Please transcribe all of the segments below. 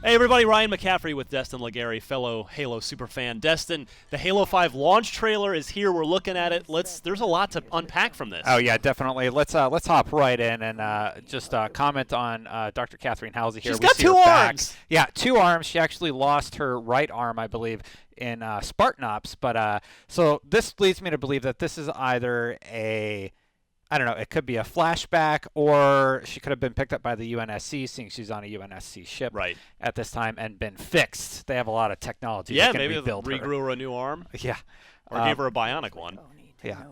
Hey everybody, Ryan McCaffrey with Destin Legary, fellow Halo superfan. Destin, the Halo 5 launch trailer is here. We're looking at it. There's a lot to unpack from this. Oh yeah, definitely. Let's hop right in and just comment on Dr. Catherine Halsey here. She's got two arms. Yeah, 2 arms. She actually lost her right arm, I believe, in Spartan Ops. But so this leads me to believe that this is either I don't know, it could be a flashback, or she could have been picked up by the UNSC, seeing she's on a UNSC ship at this time, and been fixed. They have a lot of technology. Yeah, maybe regrew her a new arm. Yeah. Or gave her a bionic one. Yeah.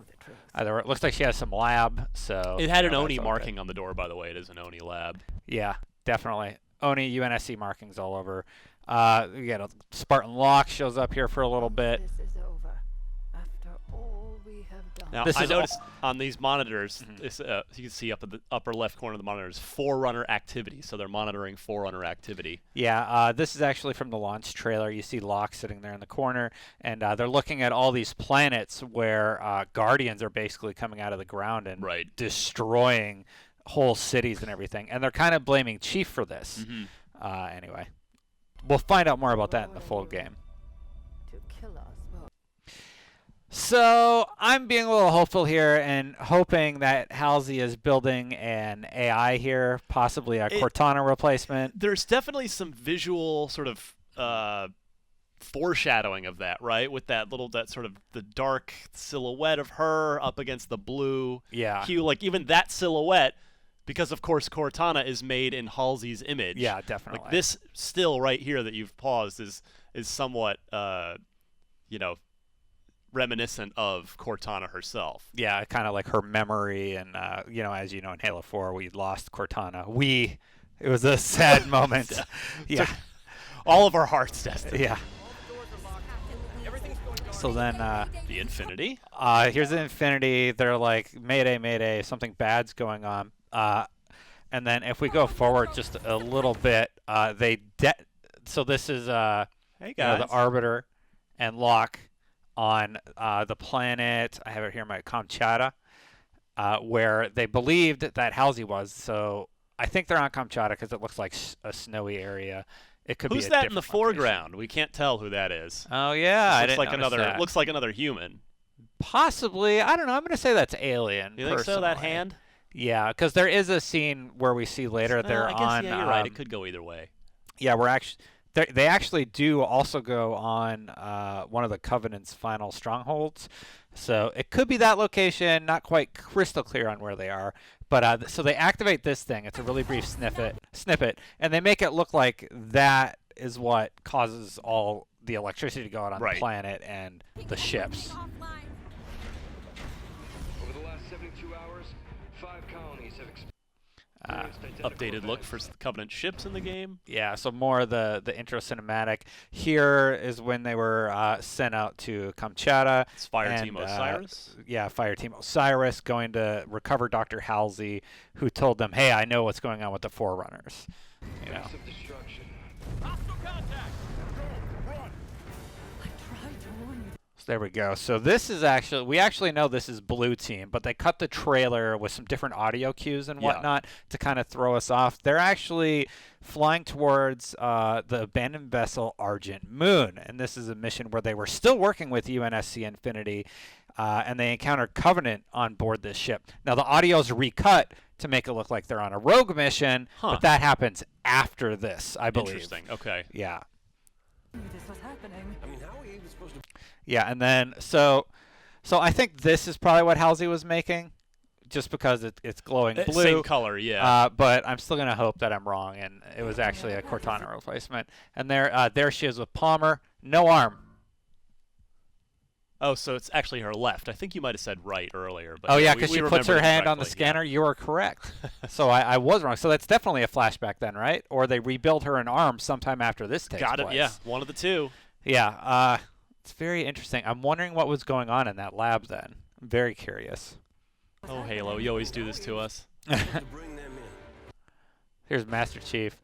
It looks like she has some lab. So it had an ONI marking on the door, by the way. It is an ONI lab. Yeah, definitely. ONI, UNSC markings all over. We got a Spartan Locke shows up here for a little bit. Now, I noticed on these monitors, you can see up at the upper left corner of the monitors, Forerunner activity. So they're monitoring Forerunner activity. Yeah, this is actually from the launch trailer. You see Locke sitting there in the corner, and they're looking at all these planets where Guardians are basically coming out of the ground and destroying whole cities and everything. And they're kind of blaming Chief for this. Anyway, we'll find out more about that in the full game. So I'm being a little hopeful here and hoping that Halsey is building an AI here, possibly a Cortana replacement. There's definitely some visual sort of foreshadowing of that, right? With that sort of the dark silhouette of her up against the blue hue, like even that silhouette, because of course Cortana is made in Halsey's image. Yeah, definitely. Like this still right here that you've paused is somewhat, reminiscent of Cortana herself. Yeah, kind of like her memory, and as you know, in Halo 4 we lost Cortana. It was a sad moment. Yeah, all of our hearts, Destin. Yeah. So then the Infinity. Here's the Infinity. They're like, Mayday, Mayday, something bad's going on. And then if we go forward just a little bit, so this is hey guys, the Arbiter and Locke on the planet, I have it here, Kamchatka, where they believed that Halsey was. So I think they're on Kamchatka because it looks like a snowy area. It could Who's be that in the location. Foreground? We can't tell who that is. Oh yeah, looks like another human. Possibly, I don't know. I'm gonna say that's Alien. You think so? That hand? Yeah, because there is a scene where we see later they're on. Yeah, you're right. It could go either way. Yeah, we're actually. They actually do also go on one of the Covenant's final strongholds. So it could be that location, not quite crystal clear on where they are. But so they activate this thing. It's a really brief snippet, and they make it look like that is what causes all the electricity to go out on the planet and the ships. Over the last 72 hours, 5 colonies have updated look for Covenant ships in the game. Yeah, so more of the intro cinematic. Here is when they were sent out to Kamchatka. It's Fireteam Osiris. Yeah, Fireteam Osiris going to recover Dr. Halsey, who told them, hey, I know what's going on with the Forerunners. You know. There we go. So this is we actually know this is Blue Team, but they cut the trailer with some different audio cues and whatnot to kind of throw us off. They're actually flying towards the abandoned vessel Argent Moon, and this is a mission where they were still working with UNSC Infinity, and they encountered Covenant on board this ship. Now the audio is recut to make it look like they're on a rogue mission, but that happens after this, I believe. Interesting. Okay. Yeah. This was happening. I mean, how are you even supposed to? Yeah, and then so I think this is probably what Halsey was making, just because it's glowing blue. Same color, yeah. But I'm still gonna hope that I'm wrong, and it was actually a Cortana replacement. And there she is with Palmer, no arm. Oh, so it's actually her left. I think you might have said right earlier. But oh yeah, because she puts her hand on the scanner. Yeah. You are correct. So I was wrong. So that's definitely a flashback then, right? Or they rebuild her an arm sometime after this takes place. Got it. Yeah, one of the two. Yeah. It's very interesting. I'm wondering what was going on in that lab then. I'm very curious. Oh, Halo, you always do this to us. Here's Master Chief.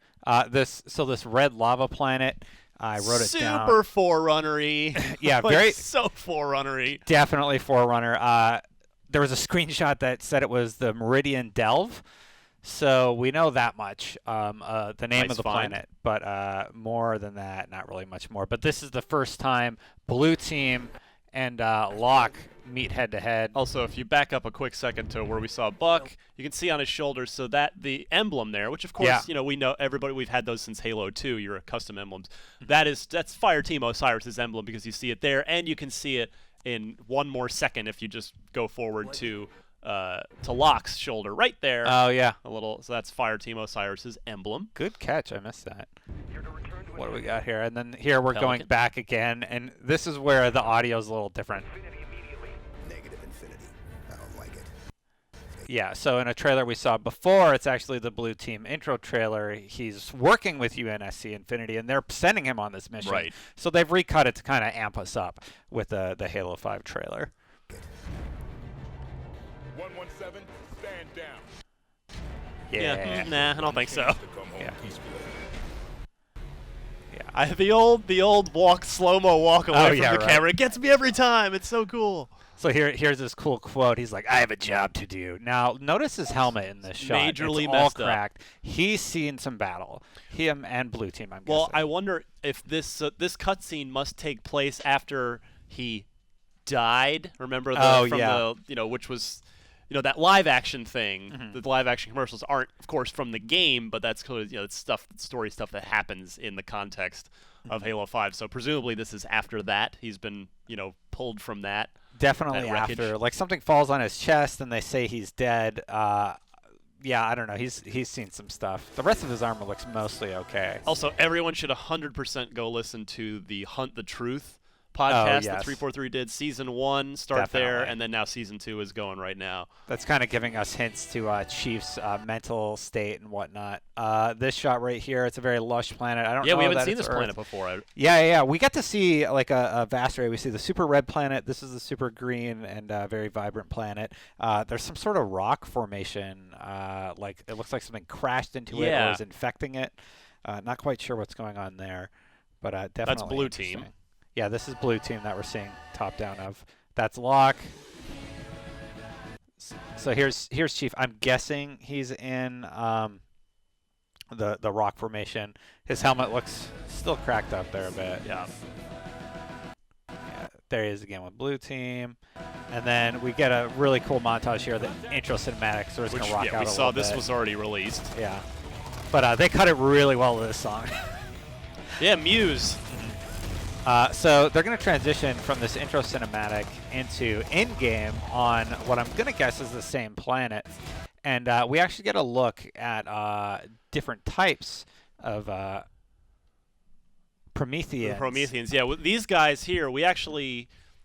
This red lava planet. I wrote it down. Super Forerunner-y. Yeah, like, so Forerunner-y. Definitely Forerunner. There was a screenshot that said it was the Meridian Delve. So we know that much, the name Nice of the find. planet, but more than that, not really much more. But this is the first time Blue Team and Locke meet head-to-head. Also, if you back up a quick second to where we saw Buck, you can see on his shoulders, so that the emblem there, which of course, we know everybody, we've had those since Halo 2, your custom emblems. That's Fireteam Osiris' emblem because you see it there, and you can see it in one more second if you just go forward to Locke's shoulder right there. Oh, yeah. So that's Fireteam Osiris' emblem. Good catch. I missed that. What do we got here? And then here we're going back again, and this is where the audio is a little different. Negative infinity. I don't like it. Yeah, so in a trailer we saw before, it's actually the Blue Team intro trailer. He's working with UNSC Infinity, and they're sending him on this mission. Right. So they've recut it to kind of amp us up with the Halo 5 trailer. 117, stand down. Yeah. Nah, I don't think so. Yeah. The old slow-mo walk away from the camera. It gets me every time. It's so cool. So here's this cool quote. He's like, "I have a job to do." Now, notice his helmet in this shot. Majorly it's all messed cracked. He's seen some battle. Him and Blue Team, I'm Well, guessing. I wonder if this cutscene must take place after he died. Remember which was that live action thing. Mm-hmm. The live action commercials aren't, of course, from the game, but that's it's story stuff that happens in the context of Halo 5. So presumably this is after that. He's been pulled from that. Definitely after. Like something falls on his chest and they say he's dead. Yeah, I don't know. He's seen some stuff. The rest of his armor looks mostly okay. Also, everyone should 100% go listen to the Hunt the Truth podcast that 343 did. Season 1 there, and then now Season 2 is going right now. That's kind of giving us hints to Chief's mental state and whatnot. This shot right here, it's a very lush planet. I don't know. Yeah, we haven't that seen it's this Earth. planet before. Yeah. We got to see like a vast array. We see the super red planet. This is the super green and very vibrant planet. There's some sort of rock formation. Like it looks like something crashed into it or is infecting it. Not quite sure what's going on there, but definitely. That's Blue Team. Yeah, this is Blue Team that we're seeing top down of. That's Locke. So here's Chief. I'm guessing he's in the rock formation. His helmet looks still cracked up there a bit. Yeah. There he is again with Blue Team. And then we get a really cool montage here, the intro cinematic, so it's going to rock out a little bit. We saw this was already released. Yeah. But they cut it really well with this song. Yeah, Muse. So they're going to transition from this intro cinematic into in-game on what I'm going to guess is the same planet. And we actually get a look at different types of Prometheans. Prometheans, yeah. These guys here,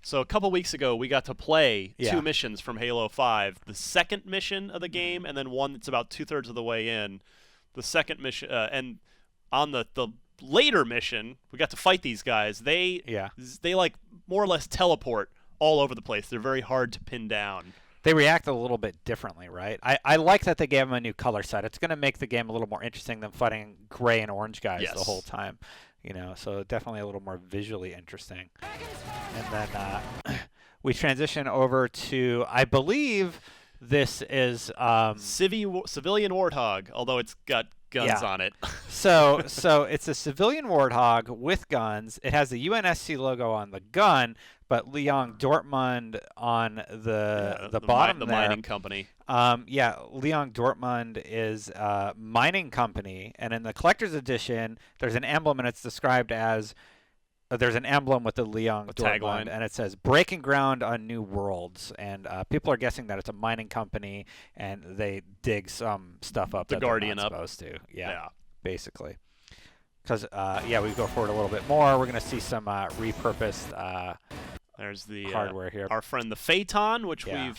so a couple weeks ago, we got to play 2 missions from Halo 5. The second mission of the game, and then one that's about 2/3 of the way in. The second mission, and on the later mission, we got to fight these guys. They like more or less teleport all over the place. They're very hard to pin down. They react a little bit differently, right? I like that they gave them a new color set. It's going to make the game a little more interesting than fighting gray and orange guys the whole time. So definitely a little more visually interesting. And then we transition over to, I believe this is Civilian Warthog, although it's got guns on it. so it's a civilian Warthog with guns. It has the UNSC logo on the gun, but Leon Dortmund on the bottom there. Mining company. Leon Dortmund is a mining company, and in the collector's edition, there's an emblem, and it's described as there's an emblem with the Leon Dortmund, tagline, and it says "Breaking ground on new worlds." And people are guessing that it's a mining company, and they dig some stuff up that Guardian they're up. not supposed to. Yeah, basically. Because we go forward a little bit more. We're gonna see some repurposed. There's the hardware here. Our friend the Phaeton, which I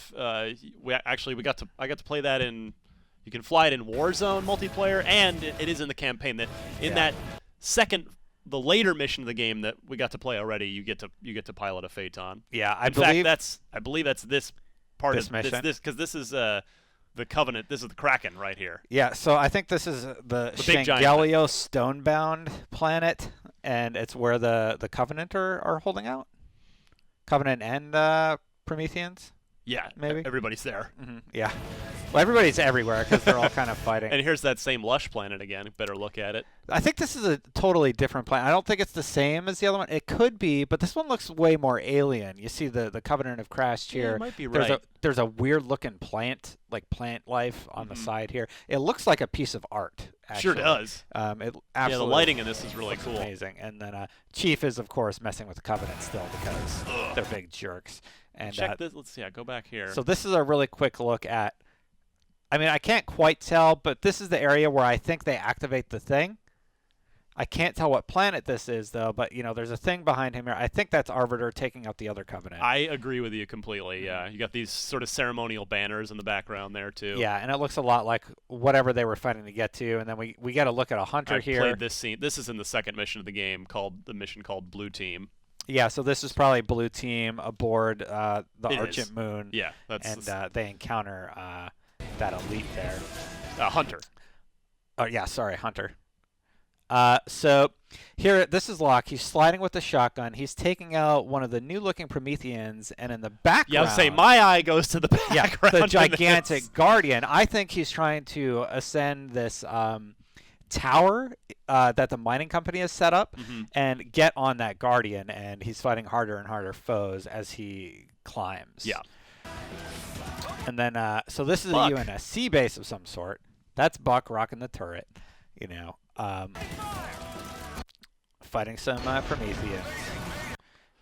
got to play that in. You can fly it in Warzone multiplayer, and it is in the campaign. That second, the later mission of the game that we got to play already, you get to pilot a Phaeton. Yeah, I believe that's this part this of mission. this because this is the Covenant. This is the Kraken right here. Yeah, so I think this is the big Shangalio Stonebound planet, and it's where the Covenant are holding out. Covenant and Prometheans. Yeah, maybe. Everybody's there. Yeah. Well, everybody's everywhere because they're all kind of fighting. And here's that same Lush planet again. Better look at it. I think this is a totally different planet. I don't think it's the same as the other one. It could be, but this one looks way more alien. You see the Covenant have crashed here. Yeah, it might be right. There's a weird looking plant, like plant life on the side here. It looks like a piece of art. Actually. Sure does. It absolutely the lighting in this is really cool. Amazing. And then Chief is, of course, messing with the Covenant still because they're big jerks. And check this. Let's see. Go back here. So this is a really quick look at. I mean, I can't quite tell, but this is the area where I think they activate the thing. I can't tell what planet this is, though, but, there's a thing behind him here. I think that's Arbiter taking out the other Covenant. I agree with you completely, yeah. You got these sort of ceremonial banners in the background there, too. Yeah, and it looks a lot like whatever they were fighting to get to. And then we got to look at a Hunter here. I played this scene. This is in the second mission of the game, the mission called Blue Team. Yeah, so this is probably Blue Team aboard the Argent Moon. Yeah. And they encounter that elite there. Hunter. Oh, yeah, sorry, Hunter. So here, this is Locke. He's sliding with the shotgun. He's taking out one of the new-looking Prometheans, and in the background... Yeah, I would say my eye goes to the background. Yeah, the gigantic Guardian. I think he's trying to ascend this tower that the mining company has set up and get on that Guardian, and he's fighting harder and harder foes as he climbs. Yeah. And then, so this is Buck. a UNSC base of some sort. That's Buck rocking the turret, fighting some Prometheans.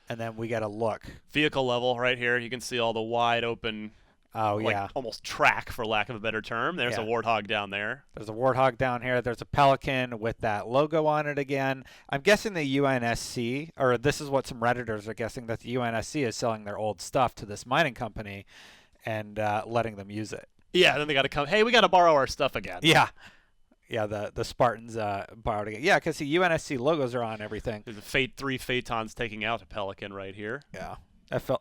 And then we got to look. Vehicle level right here. You can see all the wide open, almost track, for lack of a better term. There's a Warthog down there. There's a Warthog down here. There's a Pelican with that logo on it again. I'm guessing the UNSC, or this is what some Redditors are guessing, that the UNSC is selling their old stuff to this mining company and letting them use it. Yeah, then they got to come, hey, we got to borrow our stuff again. Yeah. Yeah, the Spartans borrowed again. Yeah, because the UNSC logos are on everything. There's three Phaetons taking out a Pelican right here. Yeah,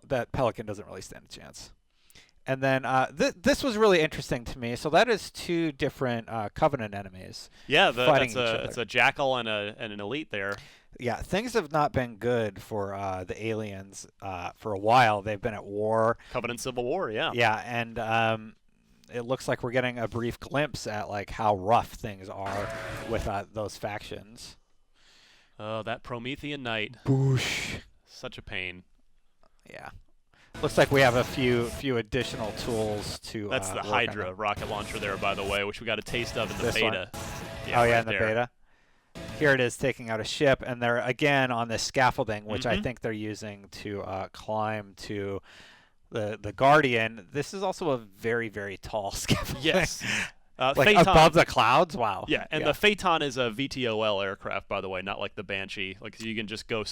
that Pelican doesn't really stand a chance. And then this was really interesting to me. So that is two different Covenant enemies. Yeah, it's a Jackal and an Elite there. Yeah, things have not been good for the aliens for a while. They've been at war. Covenant Civil War, yeah. Yeah, and it looks like we're getting a brief glimpse at like how rough things are with those factions. Oh, that Promethean Knight. Boosh. Such a pain. Yeah. Looks like we have a few additional tools to. That's the Hydra rocket launcher there, by the way, which we got a taste of in the beta. Yeah, in the beta. Here it is taking out a ship, and they're again on this scaffolding, which I think they're using to climb to the Guardian. This is also a very, very tall scaffolding. Yes. Like Phaeton, above the clouds? Wow. Yeah, and the Phaeton is a VTOL aircraft, by the way, not like the Banshee. Like you can just go,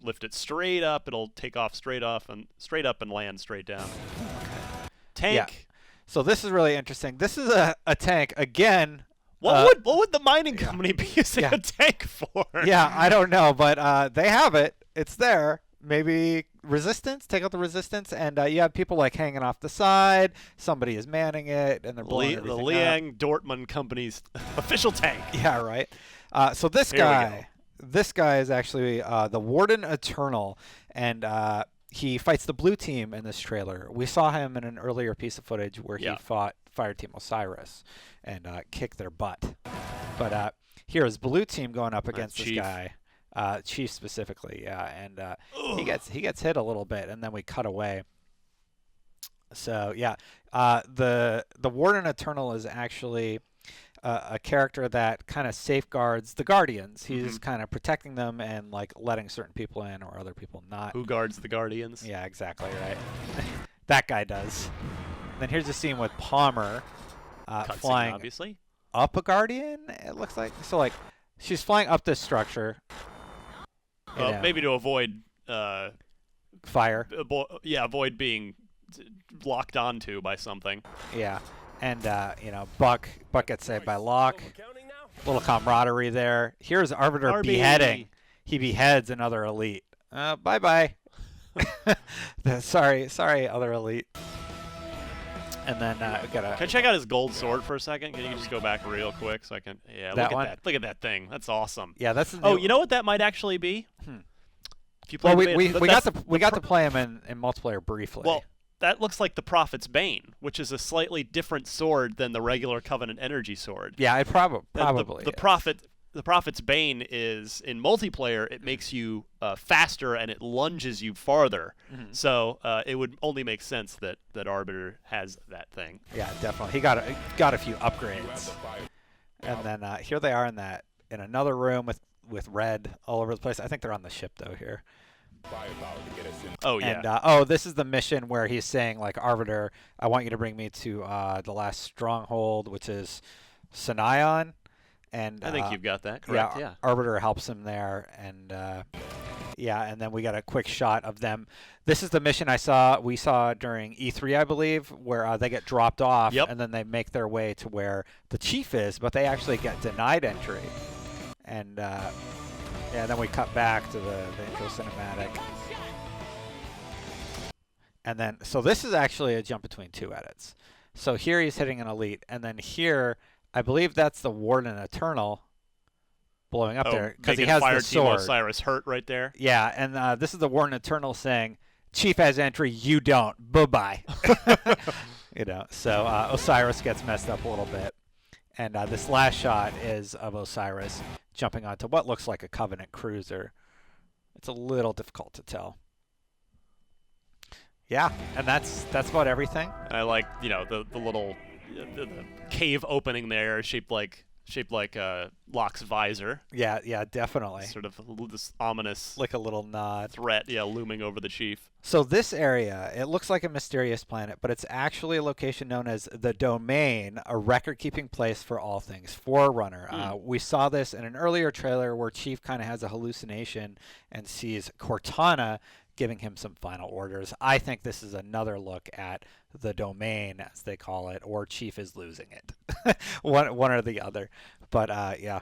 lift it straight up. It'll take off straight up and land straight down. Tank. Yeah. So this is really interesting. This is a tank again. What would the mining company be using a tank for? Yeah, I don't know, but they have it. It's there. Maybe resistance, take out the resistance, and you have people like hanging off the side. Somebody is manning it, and they're blowing everything the Liang Dortmund company's official tank. Yeah, right. So this guy is actually the Warden Eternal, and he fights the Blue Team in this trailer. We saw him in an earlier piece of footage where he fought Fireteam Osiris and kicked their butt. But here is Blue Team going up against this guy. Chief specifically, and he gets hit a little bit, and then we cut away. So the Warden Eternal is actually a character that kind of safeguards the Guardians. He's kind of protecting them and like letting certain people in or other people not. Who guards the Guardians? Yeah, exactly right. That guy does. Then here's a scene with Palmer flying obviously up a Guardian. It looks like she's flying up this structure. Maybe to avoid fire. Avoid being locked onto by something. Yeah, and Buck gets saved by Locke. Little camaraderie there. Here's Arbiter beheading. He beheads another Elite. Bye bye. Sorry, other Elite. And then we gotta. Can I check out his gold sword for a second? Can you just go back real quick so I can? Yeah, look at that thing. That's awesome. Yeah, that's. You know what that might actually be? We got to play him in multiplayer briefly. Well, that looks like the Prophet's Bane, which is a slightly different sword than the regular Covenant energy sword. Yeah, it probably The Prophet's Bane is, in multiplayer, it makes you faster and it lunges you farther. So it would only make sense that Arbiter has that thing. Yeah, definitely. He got a few upgrades. And then here they are in another room with red all over the place. I think they're on the ship though here. Oh yeah. And this is the mission where he's saying like, Arbiter, I want you to bring me to the last stronghold, which is Sanion. And I think you've got that correct. Yeah. Arbiter helps him there, and and then we got a quick shot of them. This is the mission we saw during E3, I believe, where they get dropped off, and then they make their way to where the chief is, but they actually get denied entry. And then we cut back to the intro cinematic. And then, so this is actually a jump between two edits. So here he's hitting an elite, and then here, I believe that's the Warden Eternal blowing up there because he has Fire the sword. Team Osiris hurt right there. Yeah, and this is the Warden Eternal saying, "Chief has entry, you don't. Bye-bye." So Osiris gets messed up a little bit. And this last shot is of Osiris jumping onto what looks like a Covenant cruiser. It's a little difficult to tell. Yeah, and that's about everything. And I like, the little the cave opening there shaped like Locke's visor. Yeah, definitely. Sort of this ominous, like a little nod threat, looming over the chief. So this area, it looks like a mysterious planet, but it's actually a location known as the Domain, a record-keeping place for all things Forerunner. We saw this in an earlier trailer where Chief kind of has a hallucination and sees Cortana giving him some final orders. I think this is another look at the Domain, as they call it, or Chief is losing it. one or the other. But yeah,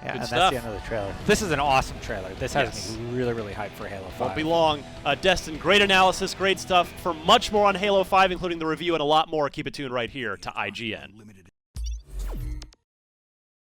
and that's the end of the trailer. This is an awesome trailer. This has me really, really hyped for Halo 5. Won't be long. Destin, great analysis, great stuff. For much more on Halo 5, including the review and a lot more, keep it tuned right here to IGN.